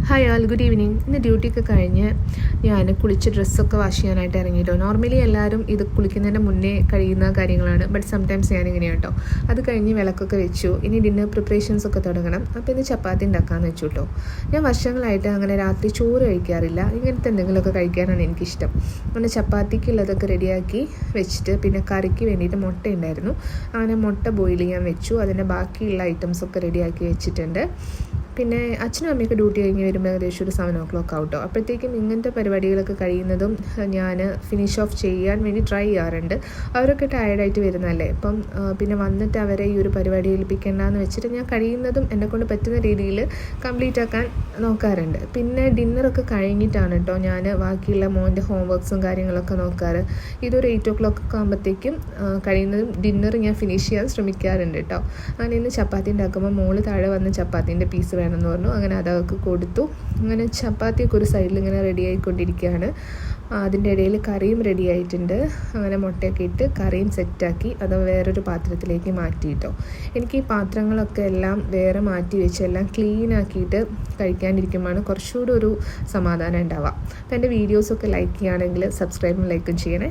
Hi ആൾ, good evening. ഇന്ന് ഡ്യൂട്ടിയൊക്കെ കഴിഞ്ഞ് ഞാൻ കുളിച്ച് ഡ്രസ്സൊക്കെ വാഷ് ചെയ്യാനായിട്ട് ഇറങ്ങിയിട്ടോ. നോർമലി എല്ലാവരും ഇത് കുളിക്കുന്നതിൻ്റെ മുന്നേ കഴിയുന്ന കാര്യങ്ങളാണ്, ബട്ട് സംടൈംസ് ഞാനിങ്ങനെയാണ് കേട്ടോ. അത് കഴിഞ്ഞ് വിളക്കൊക്കെ വെച്ചു. ഇനി ഡിന്നർ പ്രിപ്പറേഷൻസ് ഒക്കെ തുടങ്ങണം. അപ്പോൾ ഇന്ന് ചപ്പാത്തി ഉണ്ടാക്കാമെന്ന് വെച്ചു കേട്ടോ. ഞാൻ വർഷങ്ങളായിട്ട് അങ്ങനെ രാത്രി ചോറ് കഴിക്കാറില്ല. ഇങ്ങനത്തെ എന്തെങ്കിലുമൊക്കെ കഴിക്കാനാണ് എനിക്കിഷ്ടം. അങ്ങനെ ചപ്പാത്തിക്കുള്ളതൊക്കെ റെഡിയാക്കി വെച്ചിട്ട് പിന്നെ കറിക്ക് വേണ്ടിയിട്ട് മുട്ട ഉണ്ടായിരുന്നു. അങ്ങനെ മുട്ട ബോയിൽ ചെയ്യാൻ വെച്ചു. അതിൻ്റെ ബാക്കിയുള്ള ഐറ്റംസൊക്കെ റെഡിയാക്കി വെച്ചിട്ടുണ്ട്. പിന്നെ അച്ഛനും അമ്മയൊക്കെ ഡ്യൂട്ടി കഴിഞ്ഞ് വരുമ്പോൾ ഏകദേശം ഒരു 7 o'clock ആവട്ടോ. അപ്പോഴത്തേക്കും ഇങ്ങനത്തെ പരിപാടികളൊക്കെ കഴിയുന്നതും ഞാൻ ഫിനിഷ് ഓഫ് ചെയ്യാൻ വേണ്ടി ട്രൈ ചെയ്യാറുണ്ട്. അവരൊക്കെ ടയർഡായിട്ട് വരുന്നതല്ലേ, അപ്പം പിന്നെ വന്നിട്ട് അവരെ ഈ ഒരു പരിപാടി ഏൽപ്പിക്കേണ്ടെന്ന് വെച്ചിട്ട് ഞാൻ കഴിയുന്നതും എന്നെക്കൊണ്ട് പറ്റുന്ന രീതിയിൽ കംപ്ലീറ്റ് ആക്കാൻ നോക്കാറുണ്ട്. പിന്നെ ഡിന്നറൊക്കെ കഴിഞ്ഞിട്ടാണ് കേട്ടോ ഞാൻ ബാക്കിയുള്ള മോൻ്റെ ഹോംവർക്ക്സും കാര്യങ്ങളൊക്കെ നോക്കാറ്. ഇതൊരു 8 o'clock ആകുമ്പോഴത്തേക്കും കഴിയുന്നതും ഡിന്നർ ഞാൻ ഫിനിഷ് ചെയ്യാൻ ശ്രമിക്കാറുണ്ട് കേട്ടോ. അങ്ങനെ ഇന്ന് ചപ്പാത്തി ഉണ്ടാക്കുമ്പോൾ മോള് താഴെ വന്ന് ചപ്പാത്തിൻ്റെ പീസ് വേണമെന്ന് പറഞ്ഞു. അങ്ങനെ അതൊക്കെ കൊടുത്തു. അങ്ങനെ ചപ്പാത്തിയൊക്കെ ഒരു സൈഡിൽ ഇങ്ങനെ റെഡി ആയിക്കൊണ്ടിരിക്കുകയാണ്. അതിൻ്റെ ഇടയിൽ കറിയും റെഡി ആയിട്ടുണ്ട്. അങ്ങനെ മുട്ടയൊക്കെ ഇട്ട് കറിയും സെറ്റാക്കി അത് വേറൊരു പാത്രത്തിലേക്ക് മാറ്റിയിട്ടോ. എനിക്ക് ഈ പാത്രങ്ങളൊക്കെ എല്ലാം വേറെ മാറ്റി വെച്ച് എല്ലാം ക്ലീൻ ആക്കിയിട്ട് കഴിക്കാനിരിക്കുമ്പോഴാണ് കുറച്ചുകൂടി ഒരു സമാധാനം ഉണ്ടാവുക. അപ്പോൾ എൻ്റെ വീഡിയോസൊക്കെ ലൈക്ക് ചെയ്യുകയാണെങ്കിൽ സബ്സ്ക്രൈബും ലൈക്കും ചെയ്യണേ.